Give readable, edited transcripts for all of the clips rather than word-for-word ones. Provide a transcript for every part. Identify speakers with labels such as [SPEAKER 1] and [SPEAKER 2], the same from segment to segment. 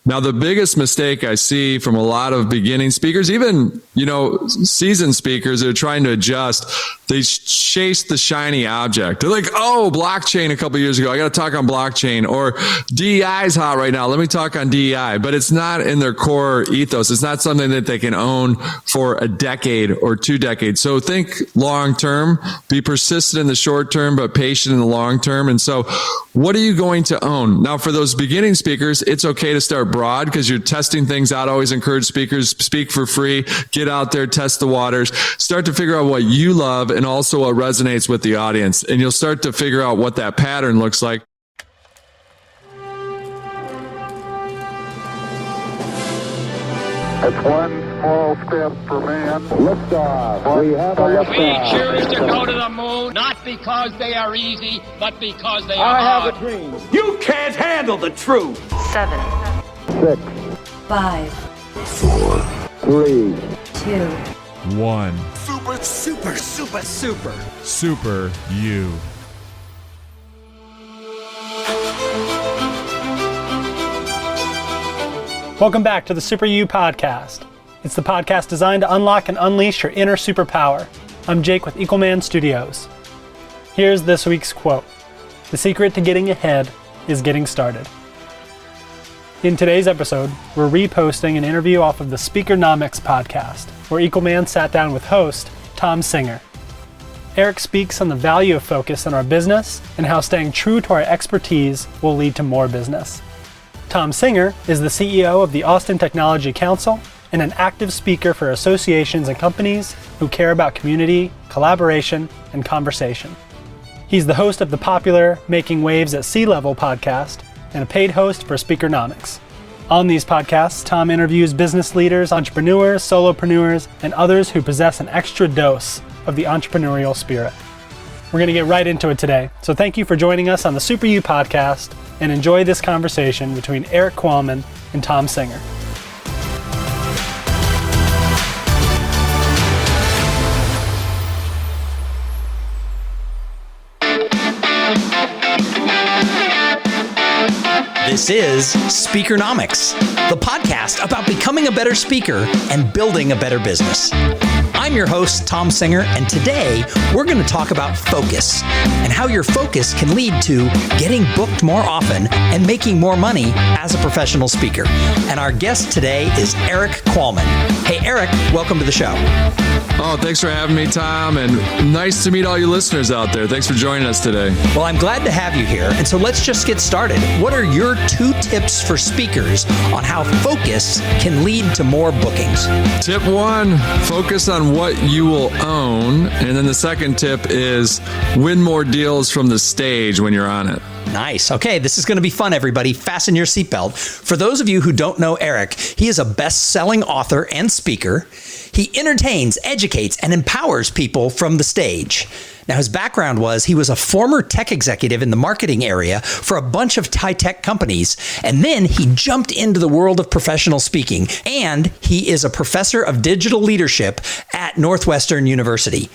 [SPEAKER 1] Now, the biggest mistake I see from a lot of beginning speakers, even, seasoned speakers that are trying to adjust, they chase the shiny object. They're like, oh, blockchain a couple of years ago. I got to talk on blockchain, or DEI is hot right now. Let me talk on DEI, but it's not in their core ethos. It's not something that they can own for a decade or 2 decades. So think long term, be persistent in the short term, but patient in the long term. And so what are you going to own? Now, for those beginning speakers, it's okay to start broad because you're testing things out. Always encourage speakers, speak for free, get out there, test the waters, start to figure out what you love and also what resonates with the audience. And you'll start to figure out what that pattern looks like.
[SPEAKER 2] It's one small step for man.
[SPEAKER 3] Liftoff. We have a liftoff.
[SPEAKER 4] We choose to go to the moon, not because they are easy, but because they are
[SPEAKER 3] I
[SPEAKER 4] hard.
[SPEAKER 3] have a dream.
[SPEAKER 5] You can't handle the truth.
[SPEAKER 6] 7,
[SPEAKER 3] 6,
[SPEAKER 6] 5,
[SPEAKER 3] 4, 3,
[SPEAKER 6] 2,
[SPEAKER 7] 1.
[SPEAKER 5] Super
[SPEAKER 7] you.
[SPEAKER 8] Welcome back to the Super You Podcast. It's the podcast designed to unlock and unleash your inner superpower. I'm Jake with Equalman Studios. Here's this week's quote. The secret to getting ahead is getting started. In today's episode, we're reposting an interview off of the Speakernomics Podcast, where Equalman sat down with host Thom Singer. Erik speaks on the value of focus in our business and how staying true to our expertise will lead to more business. Thom Singer is the CEO of the Austin Technology Council and an active speaker for associations and companies who care about community, collaboration, and conversation. He's the host of the popular Making Waves at Sea Level podcast and a paid host for Speakernomics. On these podcasts, Thom interviews business leaders, entrepreneurs, solopreneurs, and others who possess an extra dose of the entrepreneurial spirit. We're going to get right into it today, so thank you for joining us on the Super You Podcast, and enjoy this conversation between Erik Qualman and Thom Singer.
[SPEAKER 9] This is Speakernomics, the podcast about becoming a better speaker and building a better business. I'm your host, Thom Singer, and today we're going to talk about focus and how your focus can lead to getting booked more often and making more money as a professional speaker. And our guest today is Erik Qualman. Hey, Erik, welcome to the show.
[SPEAKER 1] Oh, thanks for having me, Tom, and nice to meet all you listeners out there. Thanks for joining us today.
[SPEAKER 9] Well, I'm glad to have you here, and so let's just get started. What are your 2 tips for speakers on how focus can lead to more bookings?
[SPEAKER 1] Tip 1, focus on what you will own. And then the second tip is win more deals from the stage when you're on it.
[SPEAKER 9] Nice. Okay, this is going to be fun, everybody. Fasten your seatbelt. For those of you who don't know Erik, he is a best-selling author and speaker. He entertains, educates, and empowers people from the stage. Now, his background was he was a former tech executive in the marketing area for a bunch of high-tech companies, and then he jumped into the world of professional speaking, and he is a professor of digital leadership at Northwestern University.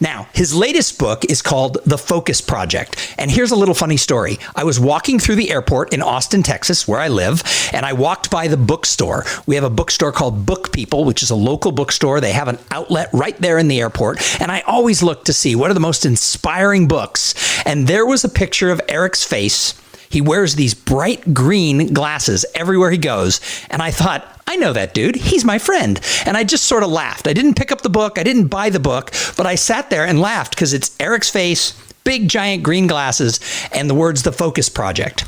[SPEAKER 9] Now, his latest book is called The Focus Project. And here's a little funny story. I was walking through the airport in Austin, Texas, where I live, and I walked by the bookstore. We have a bookstore called Book People, which is a local bookstore. They have an outlet right there in the airport. And I always look to see what are the most inspiring books. And there was a picture of Erik's face. He wears these bright green glasses everywhere he goes. And I thought, I know that dude. He's my friend. And I just sort of laughed. I didn't pick up the book. I didn't buy the book, but I sat there and laughed because it's Erik's face, big giant green glasses, and the words, The Focus Project.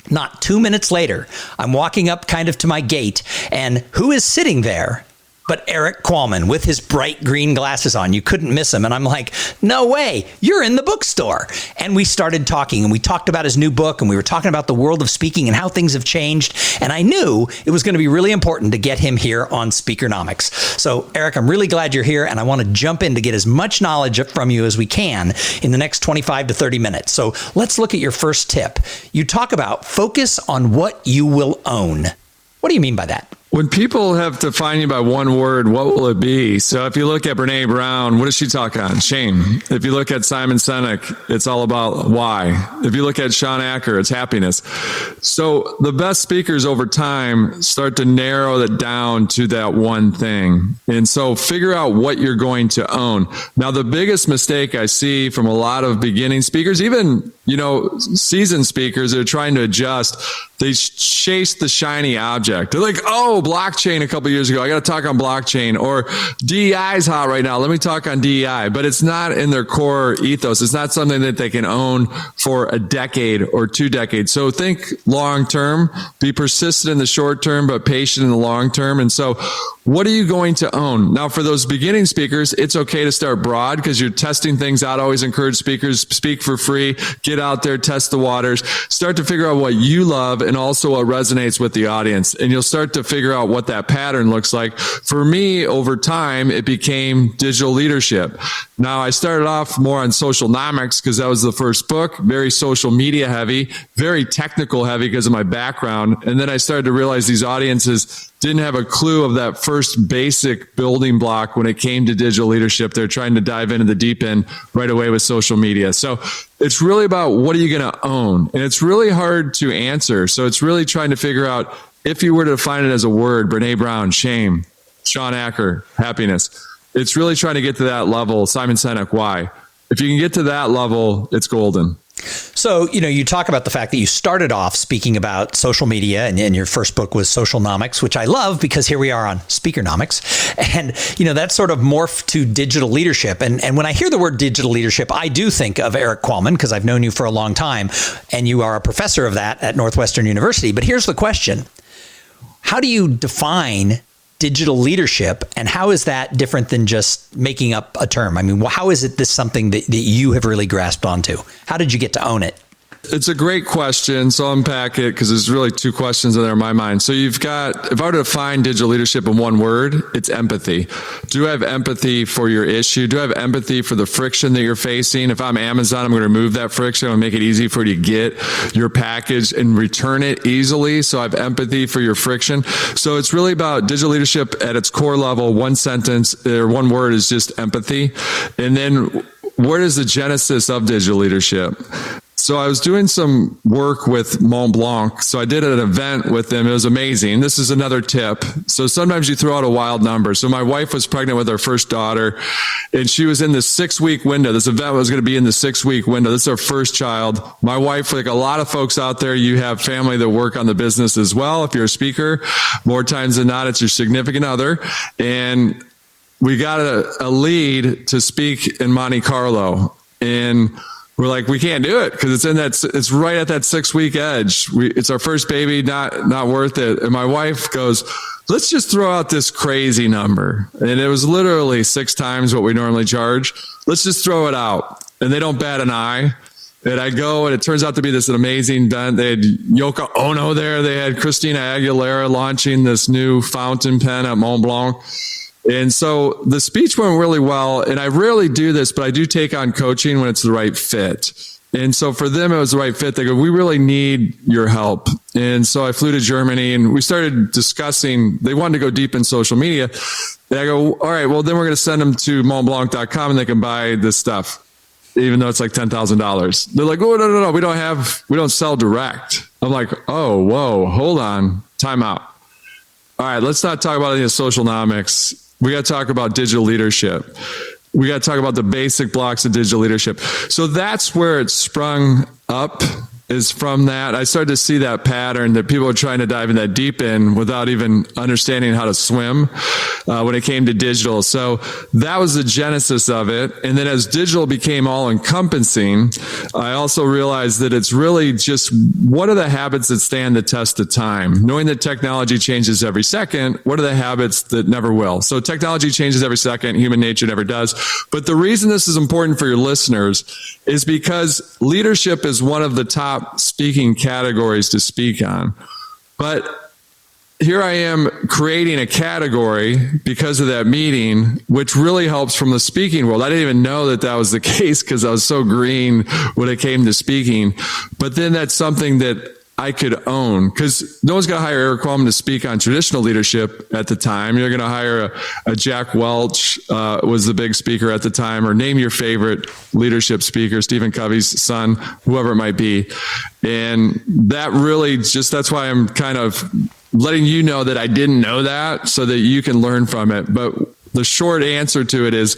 [SPEAKER 9] Not 2 minutes later, I'm walking up kind of to my gate, and who is sitting there but Erik Qualman with his bright green glasses on? You couldn't miss him. And I'm like, no way, you're in the bookstore. And we started talking, and we talked about his new book, and we were talking about the world of speaking and how things have changed. And I knew it was going to be really important to get him here on Speakernomics. So Erik, I'm really glad you're here, and I want to jump in to get as much knowledge from you as we can in the next 25 to 30 minutes. So let's look at your first tip. You talk about focus on what you will own. What do you mean by that?
[SPEAKER 1] When people have to define you by one word, what will it be? So if you look at Brene Brown, what does she talk on? Shame. If you look at Simon Sinek, it's all about why. If you look at Sean Acker, it's happiness. So the best speakers over time start to narrow it down to that one thing. And so figure out what you're going to own. Now, the biggest mistake I see from a lot of beginning speakers, even, seasoned speakers that are trying to adjust, they chase the shiny object. They're like, oh, blockchain a couple of years ago. I got to talk on blockchain, or DEI is hot right now. Let me talk on DEI, but it's not in their core ethos. It's not something that they can own for a decade or 2 decades. So think long term, be persistent in the short term, but patient in the long term. And so what are you going to own? Now, for those beginning speakers, it's okay to start broad because you're testing things out. I always encourage speakers, speak for free, get out there, test the waters, start to figure out what you love and also what resonates with the audience. And you'll start to figure out what that pattern looks like. For me, over time, it became digital leadership. Now, I started off more on Socialnomics because that was the first book, very social media heavy, very technical heavy because of my background. And then I started to realize these audiences didn't have a clue of that first basic building block when it came to digital leadership. They're trying to dive into the deep end right away with social media. So it's really about what are you going to own? And it's really hard to answer. So it's really trying to figure out, if you were to define it as a word, Brene Brown, shame, Sean Acker, happiness. It's really trying to get to that level. Simon Sinek, why? If you can get to that level, it's golden.
[SPEAKER 9] So, you talk about the fact that you started off speaking about social media, and your first book was Socialnomics, which I love because here we are on Speakernomics. And, that's sort of morphed to digital leadership. And when I hear the word digital leadership, I do think of Erik Qualman because I've known you for a long time and you are a professor of that at Northwestern University. But here's the question. How do you define digital leadership, and how is that different than just making up a term? I mean, how is it this something that you have really grasped onto? How did you get to own it?
[SPEAKER 1] It's a great question. So I'll unpack it because there's really 2 questions in there in my mind. So you've got, if I were to define digital leadership in one word, it's empathy. Do I have empathy for your issue? Do I have empathy for the friction that you're facing? If I'm Amazon, I'm going to remove that friction. I'm going to make it easy for you to get your package and return it easily. So I have empathy for your friction. So it's really about digital leadership at its core level. One sentence or one word is just empathy. And then where is the genesis of digital leadership? So I was doing some work with Mont Blanc. So I did an event with them. It was amazing. This is another tip. So sometimes you throw out a wild number. So my wife was pregnant with our first daughter, and she was in the 6-week window. This event was going to be in the 6-week window. This is our first child. My wife, like a lot of folks out there, you have family that work on the business as well. If you're a speaker, more times than not, it's your significant other. And we got a lead to speak in Monte Carlo. And we're like, we can't do it because it's right at that 6-week edge. It's our first baby, not worth it. And my wife goes, let's just throw out this crazy number. And it was literally 6 times what we normally charge. Let's just throw it out. And they don't bat an eye. And I go, and it turns out to be this amazing event. They had Yoko Ono there. They had Christina Aguilera launching this new fountain pen at Mont Blanc. And so the speech went really well. And I rarely do this, but I do take on coaching when it's the right fit. And so for them, it was the right fit. They go, we really need your help. And so I flew to Germany and we started discussing, they wanted to go deep in social media. And I go, all right, well, then we're going to send them to montblanc.com and they can buy this stuff, even though it's like $10,000. They're like, oh, no, we don't sell direct. I'm like, oh, whoa, hold on, time out. All right, let's not talk about any of Socialnomics. We got to talk about digital leadership. We got to talk about the basic blocks of digital leadership. So that's where it sprung up, is from that. I started to see that pattern that people are trying to dive in that deep end without even understanding how to swim when it came to digital. So that was the genesis of it. And then as digital became all encompassing, I also realized that it's really just what are the habits that stand the test of time? Knowing that technology changes every second, what are the habits that never will? So technology changes every second, human nature never does. But the reason this is important for your listeners is because leadership is one of the top speaking categories to speak on. But here I am creating a category because of that meeting, which really helps from the speaking world. I didn't even know that was the case because I was so green when it came to speaking. But then that's something that I could own, because no one's going to hire Erik Qualman to speak on traditional leadership at the time. You're going to hire a Jack Welch, was the big speaker at the time, or name your favorite leadership speaker, Stephen Covey's son, whoever it might be. And that really that's why I'm kind of letting you know that I didn't know that, so that you can learn from it. But the short answer to it is,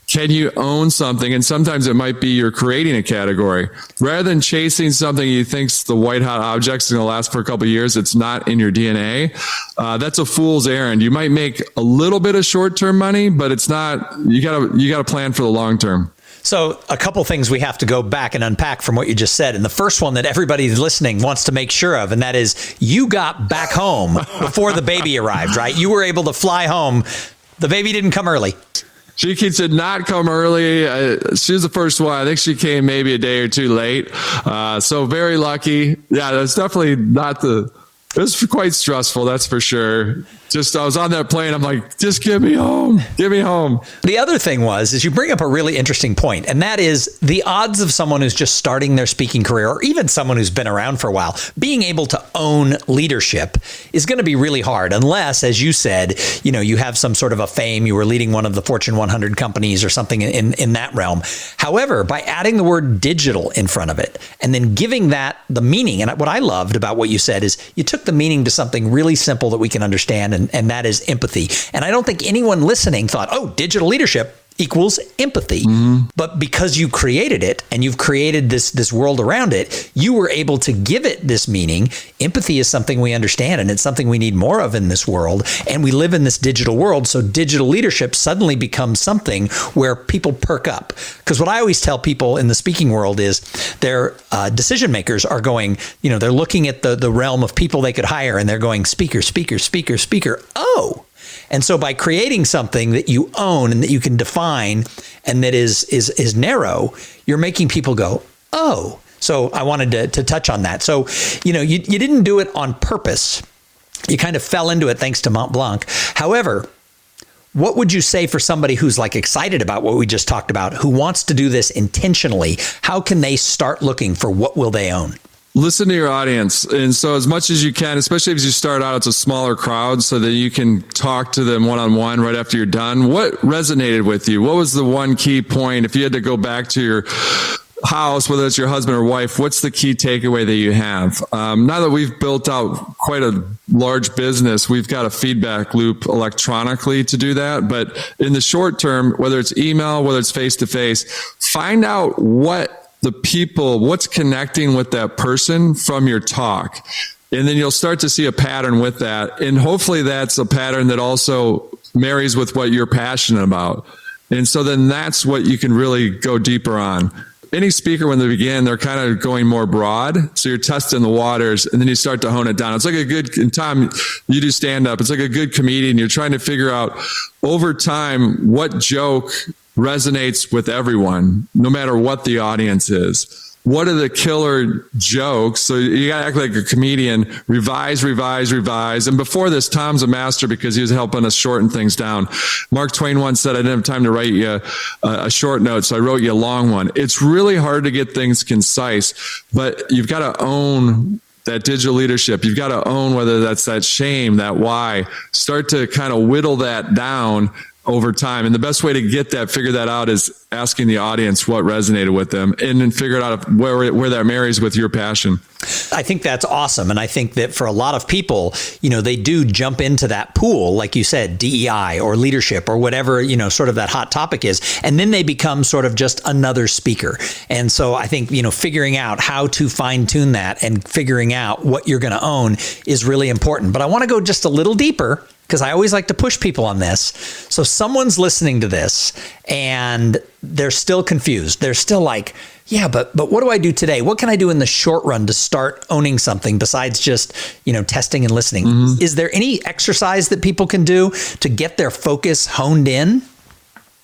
[SPEAKER 1] can you own something? And sometimes it might be you're creating a category. Rather than chasing something you think's the white hot object's going to last for a couple of years, it's not in your DNA. That's a fool's errand. You might make a little bit of short-term money, but it's not. You gotta plan for the long term.
[SPEAKER 9] So a couple things we have to go back and unpack from what you just said. And the first one that everybody listening wants to make sure of, and that is, you got back home before the baby arrived, right? You were able to fly home. The baby didn't come early.
[SPEAKER 1] She did not come early. She was the first one. I think she came maybe a day or two late. So very lucky. Yeah, that's definitely not it was quite stressful, that's for sure. I was on that plane. I'm like, just get me home. Get me home.
[SPEAKER 9] The other thing is you bring up a really interesting point, and that is the odds of someone who's just starting their speaking career, or even someone who's been around for a while, being able to own leadership is going to be really hard, unless, as you said, you have some sort of a fame. You were leading one of the Fortune 100 companies or something in that realm. However, by adding the word digital in front of it, and then giving that the meaning, and what I loved about what you said is you took the meaning to something really simple that we can understand, and that is empathy. And I don't think anyone listening thought, oh, digital leadership equals empathy. Mm-hmm. But because you created it, and you've created this world around it, you were able to give it this meaning. Empathy is something we understand, and it's something we need more of in this world. And we live in this digital world, so digital leadership suddenly becomes something where people perk up. Because what I always tell people in the speaking world is their decision makers are going, they're looking at the realm of people they could hire, and they're going, speaker, speaker, speaker, speaker. Oh, and so by creating something that you own and that you can define and that is narrow, you're making people go, oh. So I wanted to touch on that. So, you didn't do it on purpose. You kind of fell into it thanks to Mont Blanc. However, what would you say for somebody who's excited about what we just talked about, who wants to do this intentionally? How can they start looking for what will they own?
[SPEAKER 1] Listen to your audience. And so as much as you can, especially as you start out, it's a smaller crowd so that you can talk to them one-on-one right after you're done. What resonated with you? What was the one key point? If you had to go back to your house, whether it's your husband or wife, what's the key takeaway that you have? Now that we've built out quite a large business, we've got a feedback loop electronically to do that. But in the short term, whether it's email, whether it's face-to-face, find out what's connecting with that person from your talk. And then you'll start to see a pattern with that. And hopefully that's a pattern that also marries with what you're passionate about. And so then that's what you can really go deeper on. Any speaker, when they begin, they're kind of going more broad. So you're testing the waters, and then you start to hone it down. It's like in time, you do stand up. It's like a good comedian. You're trying to figure out over time what joke resonates with everyone, no matter what the audience is. What are the killer jokes? So you got to act like a comedian, revise. And before this, Tom's a master because he was helping us shorten things down. Mark Twain once said, I didn't have time to write you a short note, so I wrote you a long one. It's really hard to get things concise, but you've got to own that digital leadership. You've got to own whether that's that shame, that why. Start to kind of whittle that down over time. And the best way to figure that out is asking the audience what resonated with them, and then figure out where that marries with your passion.
[SPEAKER 9] I think that's awesome. And I think that for a lot of people, they do jump into that pool, like you said, DEI or leadership or whatever, sort of that hot topic is. And then they become sort of just another speaker. And so I think, figuring out how to fine tune that and figuring out what you're going to own is really important. But I want to go just a little deeper, because I always like to push people on this. So someone's listening to this and they're still confused. They're still like, yeah, but what do I do today? What can I do in the short run to start owning something besides just, testing and listening? Mm-hmm. Is there any exercise that people can do to get their focus honed in?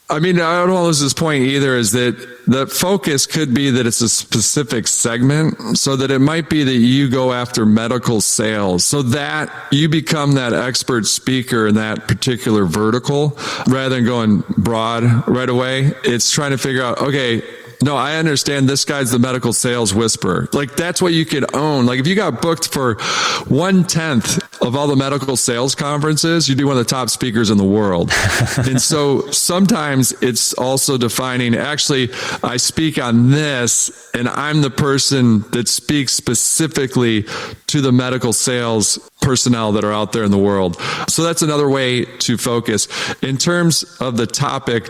[SPEAKER 1] I mean, I don't want to lose this point either, is that the focus could be that it's a specific segment, so that it might be that you go after medical sales, so that you become that expert speaker in that particular vertical rather than going broad right away. It's trying to figure out, okay, no, I understand this guy's the medical sales whisperer. Like that's what you can own. Like if you got booked for 1/10 of all the medical sales conferences, you'd be one of the top speakers in the world. And so sometimes it's also defining, actually, I speak on this and I'm the person that speaks specifically to the medical sales personnel that are out there in the world. So that's another way to focus. In terms of the topic,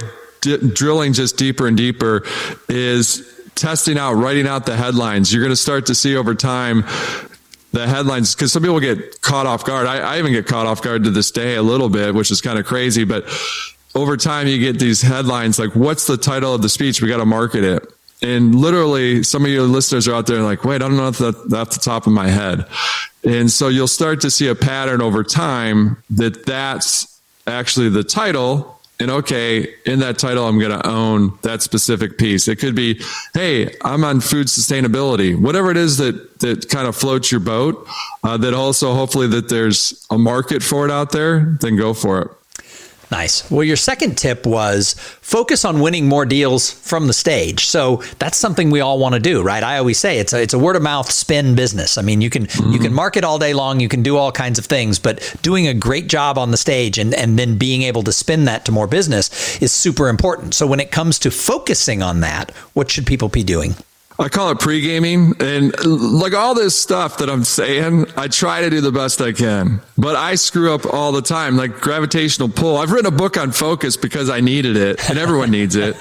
[SPEAKER 1] drilling just deeper and deeper is testing out, writing out the headlines. You're going to start to see over time the headlines, because some people get caught off guard. I even get caught off guard to this day a little bit, which is kind of crazy. But over time, you get these headlines like, what's the title of the speech? We got to market it. And literally, some of your listeners are out there like, wait, I don't know off the top of my head. And so you'll start to see a pattern over time that's actually the title. And okay, in that title, I'm going to own that specific piece. It could be, hey, I'm on food sustainability, whatever it is that kind of floats your boat, that also hopefully that there's a market for it out there, then go for it.
[SPEAKER 9] Nice. Well, your second tip was focus on winning more deals from the stage. So that's something we all want to do, right? I always say it's a word of mouth spin business. I mean, you can market all day long, you can do all kinds of things, but doing a great job on the stage and then being able to spin that to more business is super important. So when it comes to focusing on that, what should people be doing?
[SPEAKER 1] I call it pre-gaming, and like all this stuff that I'm saying, I try to do the best I can, but I screw up all the time. Like gravitational pull. I've written a book on focus because I needed it, and everyone needs it.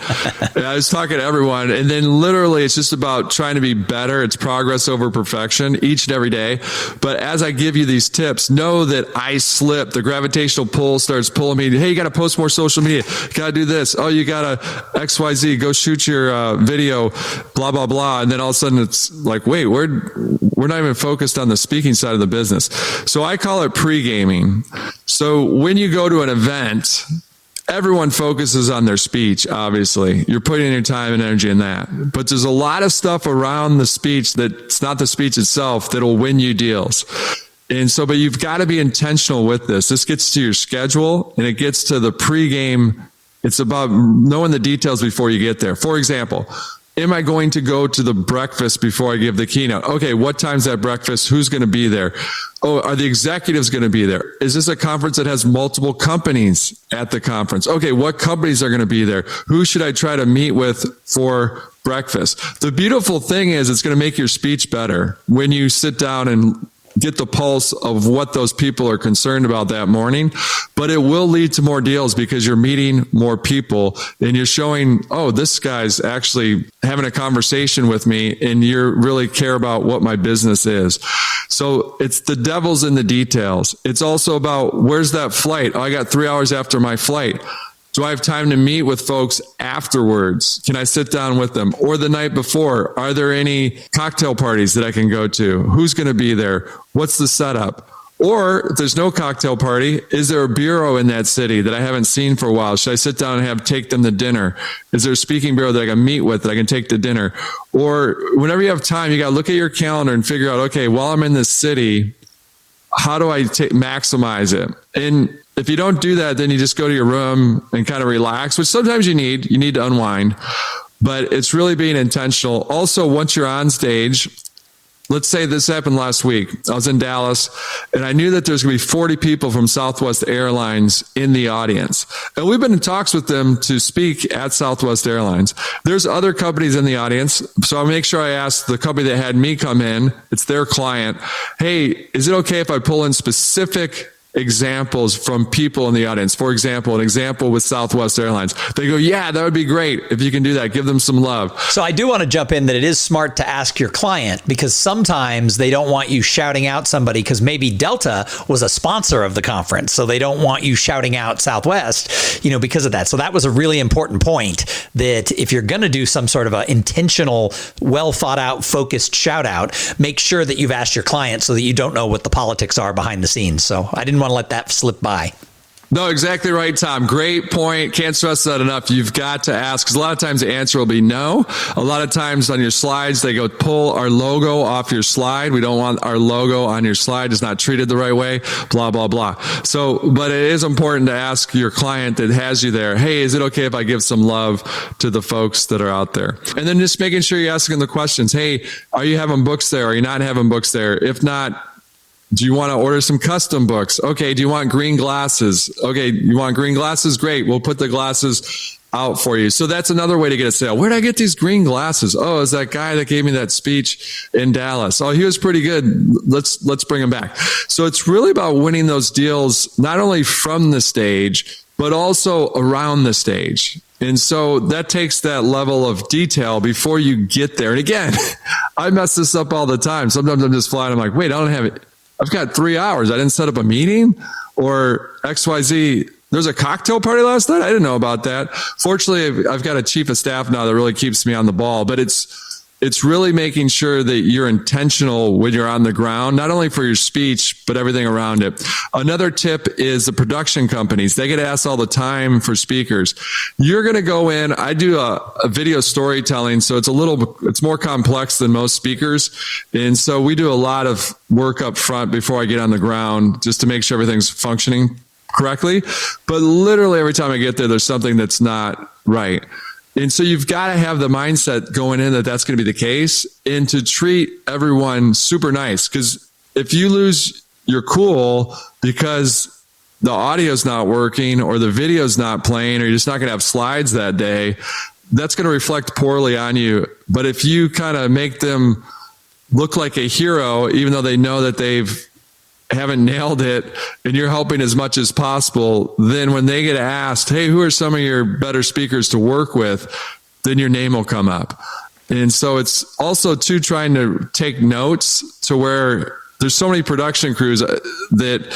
[SPEAKER 1] And I was talking to everyone, and then literally it's just about trying to be better. It's progress over perfection each and every day. But as I give you these tips, know that I slip. The gravitational pull starts pulling me. Hey, you got to post more social media. You got to do this. Oh, you got to XYZ. Go shoot your video. Blah blah blah. And then all of a sudden it's like, wait, we're not even focused on the speaking side of the business. So I call it pre-gaming. So when you go to an event, everyone focuses on their speech, obviously. You're putting your time and energy in that. But there's a lot of stuff around the speech that's not the speech itself that'll win you deals. And so, but you've got to be intentional with this. This gets to your schedule and it gets to the pre-game. It's about knowing the details before you get there. For example, am I going to go to the breakfast before I give the keynote? Okay, what time's that breakfast? Who's going to be there? Oh, are the executives going to be there? Is this a conference that has multiple companies at the conference? Okay, what companies are going to be there? Who should I try to meet with for breakfast? The beautiful thing is it's going to make your speech better when you sit down and get the pulse of what those people are concerned about that morning, but it will lead to more deals because you're meeting more people and you're showing, oh, this guy's actually having a conversation with me and you really care about what my business is. So it's the devil's in the details. It's also about where's that flight? Oh, I got 3 hours after my flight. Do I have time to meet with folks afterwards? Can I sit down with them? Or the night before, are there any cocktail parties that I can go to? Who's going to be there? What's the setup? Or if there's no cocktail party, is there a bureau in that city that I haven't seen for a while? Should I sit down and take them to dinner? Is there a speaking bureau that I can meet with that I can take to dinner? Or whenever you have time, you got to look at your calendar and figure out, okay, while I'm in this city, how do I maximize it? And if you don't do that, then you just go to your room and kind of relax, which sometimes you need to unwind, but it's really being intentional. Also, once you're on stage, let's say this happened last week. I was in Dallas and I knew that there's going to be 40 people from Southwest Airlines in the audience. And we've been in talks with them to speak at Southwest Airlines. There's other companies in the audience. So I'll make sure I ask the company that had me come in, it's their client, hey, is it okay if I pull in specific examples from people in the audience? For example, an example with Southwest Airlines. They go, yeah, that would be great if you can do that. Give them some love.
[SPEAKER 9] So I do want to jump in that it is smart to ask your client because sometimes they don't want you shouting out somebody because maybe Delta was a sponsor of the conference. So they don't want you shouting out Southwest, because of that. So that was a really important point that if you're going to do some sort of an intentional, well thought out, focused shout out, make sure that you've asked your client so that you don't know what the politics are behind the scenes. So I didn't want to let that slip by.
[SPEAKER 1] No, exactly right, Tom. Great point. Can't stress that enough. You've got to ask, because a lot of times the answer will be no. A lot of times on your slides, they go, pull our logo off your slide. We don't want our logo on your slide. It's not treated the right way, blah, blah, blah. So, but it is important to ask your client that has you there, hey, is it okay if I give some love to the folks that are out there? And then just making sure you're asking the questions. Hey, are you having books there? Are you not having books there? If not, do you want to order some custom books? Okay. Do you want green glasses? Okay. You want green glasses? Great. We'll put the glasses out for you. So that's another way to get a sale. Where did I get these green glasses? Oh, it's that guy that gave me that speech in Dallas. Oh, he was pretty good. Let's bring him back. So it's really about winning those deals, not only from the stage, but also around the stage. And so that takes that level of detail before you get there. And again, I mess this up all the time. Sometimes I'm just flying. I'm like, wait, I don't have it. I've got 3 hours. I didn't set up a meeting, or XYZ. There's a cocktail party last night. I didn't know about that. Fortunately, I've got a chief of staff now that really keeps me on the ball, but it's really making sure that you're intentional when you're on the ground, not only for your speech, but everything around it. Another tip is the production companies. They get asked all the time for speakers. You're going to go in. I do a video storytelling, so it's more complex than most speakers. And so we do a lot of work up front before I get on the ground just to make sure everything's functioning correctly. But literally every time I get there, there's something that's not right. And so you've got to have the mindset going in that that's going to be the case, and to treat everyone super nice. Because if you lose your cool because the audio's not working or the video's not playing or you're just not going to have slides that day, that's going to reflect poorly on you. But if you kind of make them look like a hero, even though they know that haven't nailed it and you're helping as much as possible, then when they get asked, hey, who are some of your better speakers to work with, then your name will come up. And so it's also too trying to take notes to where there's so many production crews that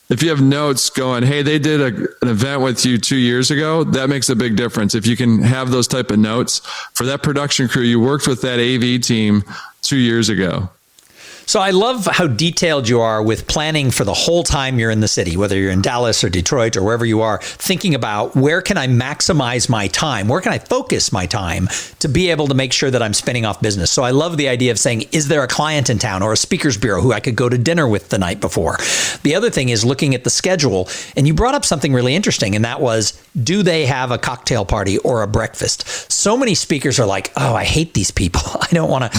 [SPEAKER 1] if you have notes going, hey, they did an event with you 2 years ago, that makes a big difference. If you can have those type of notes for that production crew, you worked with that AV team 2 years ago.
[SPEAKER 9] So I love how detailed you are with planning for the whole time you're in the city, whether you're in Dallas or Detroit or wherever you are, thinking about where can I maximize my time? Where can I focus my time to be able to make sure that I'm spinning off business? So I love the idea of saying, is there a client in town or a speakers bureau who I could go to dinner with the night before? The other thing is looking at the schedule. And you brought up something really interesting, and that was, do they have a cocktail party or a breakfast? So many speakers are like, oh, I hate these people. I don't want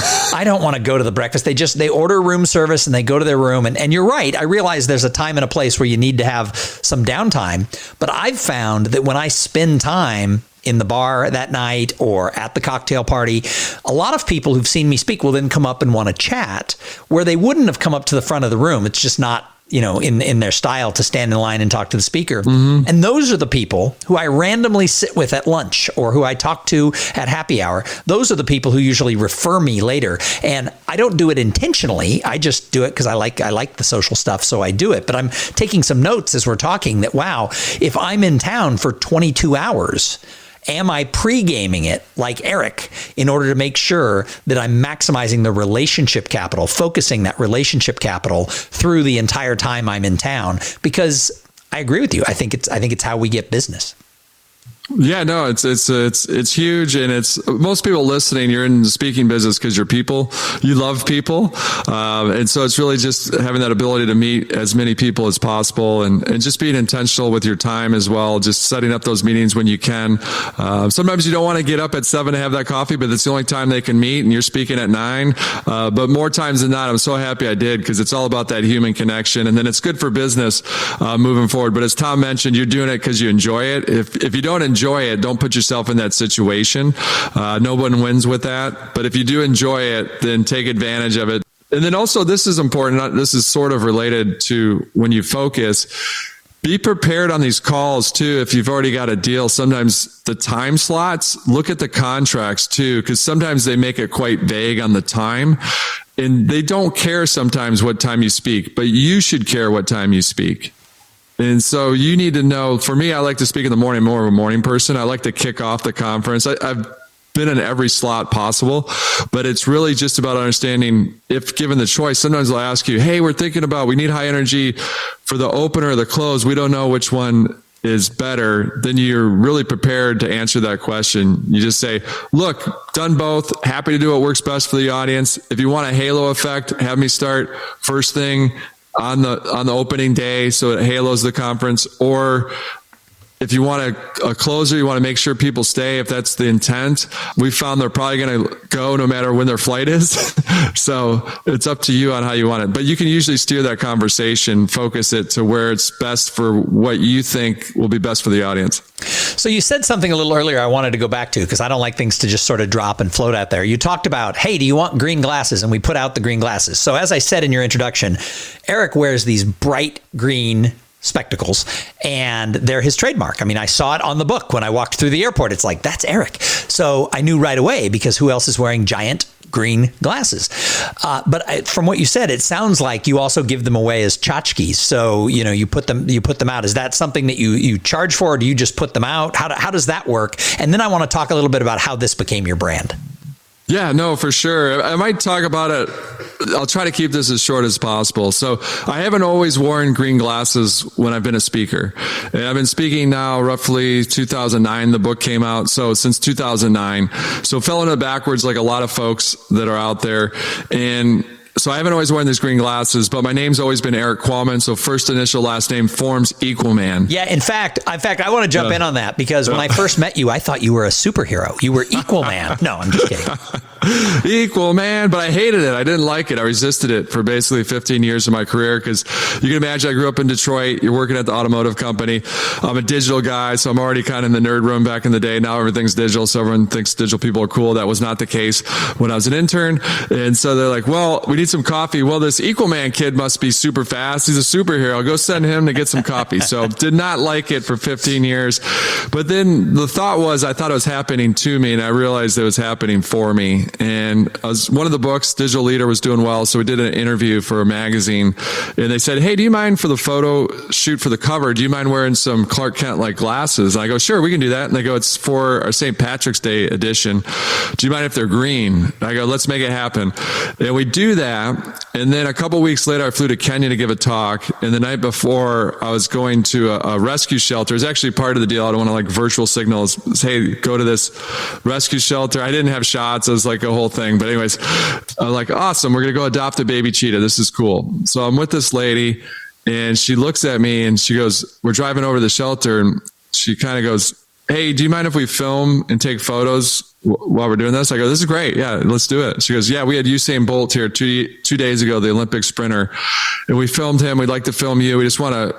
[SPEAKER 9] to go to the breakfast. They order room service and they go to their room. And you're right. I realize there's a time and a place where you need to have some downtime. But I've found that when I spend time in the bar that night or at the cocktail party, a lot of people who've seen me speak will then come up and want to chat where they wouldn't have come up to the front of the room. It's just not, in their style to stand in line and talk to the speaker. Mm-hmm. And those are the people who I randomly sit with at lunch or who I talk to at happy hour. Those are the people who usually refer me later. And I don't do it intentionally. I just do it because I like the social stuff. So I do it. But I'm taking some notes as we're talking that, wow, if I'm in town for 22 hours, am I pre-gaming it like Erik in order to make sure that I'm maximizing the relationship capital, focusing that relationship capital through the entire time I'm in town? Because I agree with you. I think it's how we get business.
[SPEAKER 1] Yeah, no, it's huge. And it's most people listening, you're in the speaking business because you're people, you love people. And so it's really just having that ability to meet as many people as possible and just being intentional with your time as well. Just setting up those meetings when you can. Sometimes you don't want to get up at 7 to have that coffee, but it's the only time they can meet and you're speaking at 9. But more times than not, I'm so happy I did because it's all about that human connection. And then it's good for business moving forward. But as Tom mentioned, you're doing it because you enjoy it. If you don't enjoy it, don't put yourself in that situation. No one wins with that. But if you do enjoy it, then take advantage of it. And then also, this is important. This is sort of related to when you focus. Be prepared on these calls too. If you've already got a deal, sometimes the time slots, look at the contracts too, because sometimes they make it quite vague on the time. And they don't care sometimes what time you speak, but you should care what time you speak. And so you need to know, for me, I like to speak in the morning, more of a morning person. I like to kick off the conference. I've been in every slot possible, but it's really just about understanding if given the choice. Sometimes they'll ask you, hey, we need high energy for the opener or the close. We don't know which one is better, then you're really prepared to answer that question. You just say, look, done both, happy to do what works best for the audience. If you want a halo effect, have me start first thing on the opening day so it halos the conference. Or if you want a closer, you want to make sure people stay, if that's the intent. We found they're probably going to go no matter when their flight is. So it's up to you on how you want it. But you can usually steer that conversation, focus it to where it's best for what you think will be best for the audience.
[SPEAKER 9] So you said something a little earlier I wanted to go back to, because I don't like things to just sort of drop and float out there. You talked about, hey, do you want green glasses? And we put out the green glasses. So as I said in your introduction, Erik wears these bright green spectacles, and they're his trademark. I mean, I saw it on the book when I walked through the airport. It's like, that's Erik. So I knew right away, because who else is wearing giant green glasses? But from what you said, it sounds like you also give them away as tchotchkes. So, you put them out. Is that something that you charge for, or do you just put them out? How does that work? And then I want to talk a little bit about how this became your brand.
[SPEAKER 1] Yeah, no, for sure. I might talk about it. I'll try to keep this as short as possible. So I haven't always worn green glasses when I've been a speaker. And I've been speaking now roughly 2009. The book came out. So since 2009. So fell into backwards like a lot of folks that are out there. And so I haven't always worn these green glasses, but my name's always been Erik Qualman. So first initial, last name forms Equalman.
[SPEAKER 9] Yeah, in fact, I want to jump in on that, because when I first met you, I thought you were a superhero. You were Equalman. No, I'm just kidding.
[SPEAKER 1] Equalman, but I hated it. I didn't like it. I resisted it for basically 15 years of my career, because you can imagine I grew up in Detroit. You're working at the automotive company. I'm a digital guy, so I'm already kind of in the nerd room back in the day. Now everything's digital, so everyone thinks digital people are cool. That was not the case when I was an intern. And so they're like, well, we need some coffee. Well, this Equalman kid must be super fast. He's a superhero. I'll go send him to get some coffee. So did not like it for 15 years. But then the thought was, I thought it was happening to me, and I realized it was happening for me. And one of the books, Digital Leader, was doing well. So we did an interview for a magazine, and they said, hey, do you mind for the photo shoot for the cover? Do you mind wearing some Clark Kent like glasses? And I go, sure, we can do that. And they go, it's for our St. Patrick's Day edition. Do you mind if they're green? And I go, let's make it happen. And we do that. And then a couple of weeks later, I flew to Kenya to give a talk. And the night before, I was going to a rescue shelter. It's actually part of the deal. I don't want to like virtual signals. Hey, go to this rescue shelter. I didn't have shots. It was like a whole thing. But anyways, I'm like, awesome. We're going to go adopt a baby cheetah. This is cool. So I'm with this lady, and she looks at me and she goes, we're driving over to the shelter. And she kind of goes, hey, do you mind if we film and take photos while we're doing this? I go, this is great. Yeah, let's do it. She goes, yeah, we had Usain Bolt here two days ago, the Olympic sprinter, and we filmed him. We'd like to film you. We just want to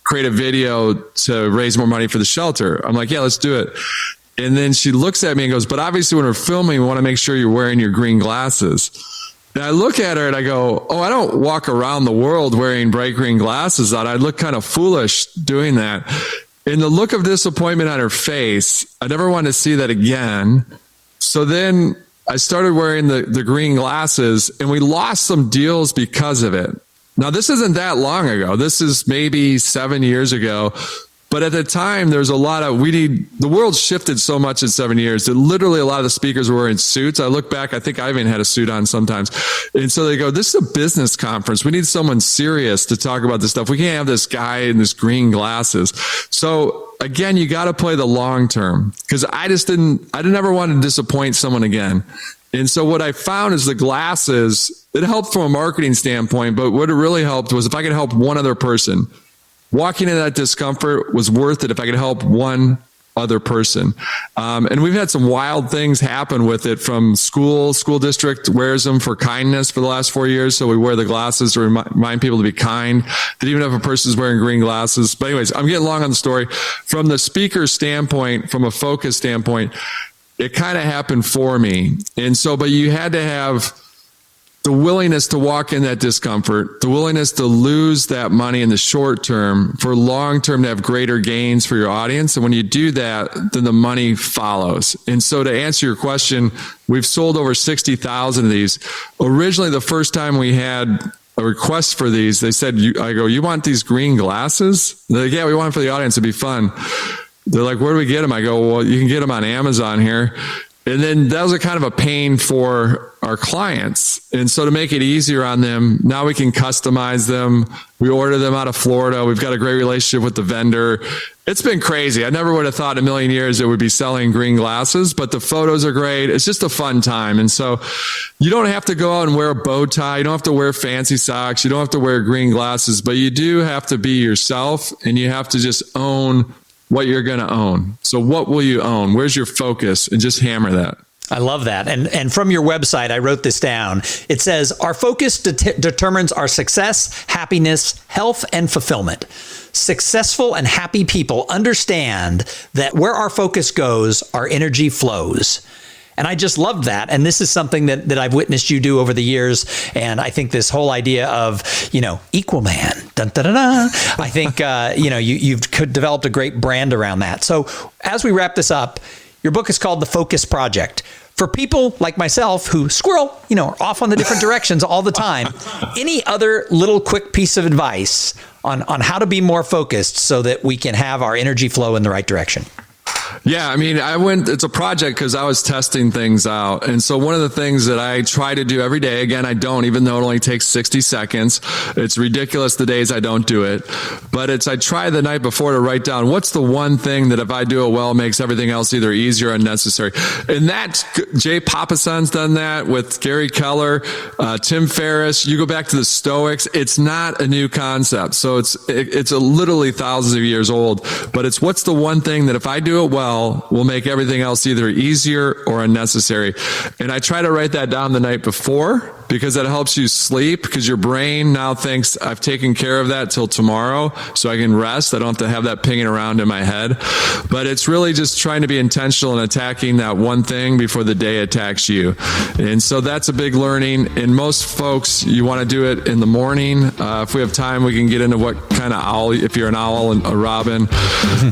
[SPEAKER 1] create a video to raise more money for the shelter. I'm like, yeah, let's do it. And then she looks at me and goes, but obviously when we're filming, we want to make sure you're wearing your green glasses. And I look at her and I go, oh, I don't walk around the world wearing bright green glasses on. I look kind of foolish doing that. And the look of disappointment on her face, I never wanted to see that again. So then I started wearing the green glasses, and we lost some deals because of it. Now, this isn't that long ago. This is maybe 7 years ago. But at the time, there's a lot of, the world shifted so much in 7 years that literally a lot of the speakers were wearing suits. I look back, I think I even had a suit on sometimes. And so they go, this is a business conference. We need someone serious to talk about this stuff. We can't have this guy in this green glasses. So again, you got to play the long term, because I never want to disappoint someone again. And so what I found is the glasses, it helped from a marketing standpoint, but what it really helped was if I could help one other person. Walking in that discomfort was worth it if I could help one other person. And we've had some wild things happen with it, from school district wears them for kindness for the last 4 years. So we wear the glasses to remind people to be kind. That even if a person's wearing green glasses. But anyways, I'm getting long on the story. From the speaker's standpoint, from a focus standpoint, it kind of happened for me. And so, but you had to have the willingness to walk in that discomfort, the willingness to lose that money in the short term for long term to have greater gains for your audience. And when you do that, then the money follows. And so to answer your question, we've sold over 60,000 of these. Originally, the first time we had a request for these, they said, I go, you want these green glasses? They're like, yeah, we want them for the audience. It'd be fun. They're like, where do we get them? I go, well, you can get them on Amazon here. And then that was a kind of a pain for our clients. And so to make it easier on them, now we can customize them. We order them out of Florida. We've got a great relationship with the vendor. It's been crazy. I never would have thought in a million years it would be selling green glasses, but the photos are great. It's just a fun time. And so you don't have to go out and wear a bow tie. You don't have to wear fancy socks. You don't have to wear green glasses, but you do have to be yourself, and you have to just own what you're going to own. So what will you own? Where's your focus? And just hammer that.
[SPEAKER 9] I love that. And from your website, I wrote this down. It says, our focus determines our success, happiness, health, and fulfillment. Successful and happy people understand that where our focus goes, our energy flows. And I just loved that. And this is something that I've witnessed you do over the years. And I think this whole idea of, Equalman, dun, dun, dun, dun, I think, you've developed a great brand around that. So as we wrap this up, your book is called The Focus Project. For people like myself who are off on the different directions all the time, any other little quick piece of advice on how to be more focused so that we can have our energy flow in the right direction?
[SPEAKER 1] Yeah, I mean, it's a project because I was testing things out. And so one of the things that I try to do every day, again, I don't, even though it only takes 60 seconds, it's ridiculous the days I don't do it, but I try the night before to write down what's the one thing that if I do it well, makes everything else either easier or unnecessary. And that, Jay Papasan's done that with Gary Keller, Tim Ferriss. You go back to the Stoics. It's not a new concept. So it's literally thousands of years old, but it's what's the one thing that if I do it well, will make everything else either easier or unnecessary. And I try to write that down the night before because that helps you sleep, because your brain now thinks I've taken care of that till tomorrow so I can rest. I don't have to have that pinging around in my head. But it's really just trying to be intentional in attacking that one thing before the day attacks you. And so that's a big learning. And most folks, you want to do it in the morning. If we have time, we can get into what kind of owl, if you're an owl and a robin.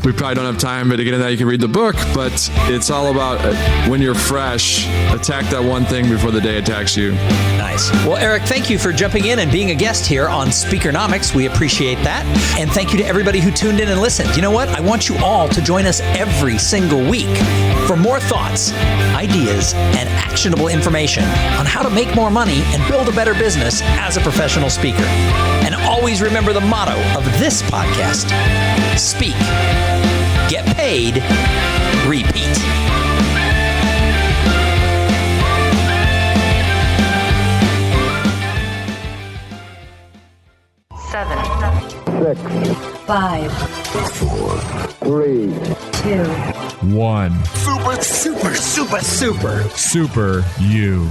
[SPEAKER 1] We probably don't have time, but to get into that, you can read the book. But it's all about when you're fresh, attack that one thing before the day attacks you.
[SPEAKER 9] Nice. Well, Erik, thank you for jumping in and being a guest here on Speakernomics. We appreciate that. And thank you to everybody who tuned in and listened. You know what? I want you all to join us every single week for more thoughts, ideas, and actionable information on how to make more money and build a better business as a professional speaker. And always remember the motto of this podcast: speak, get paid, repeat.
[SPEAKER 3] Six,
[SPEAKER 6] 5,
[SPEAKER 3] 4, 3,
[SPEAKER 6] 2,
[SPEAKER 5] 1.
[SPEAKER 3] super, super, super, super.
[SPEAKER 5] Super you.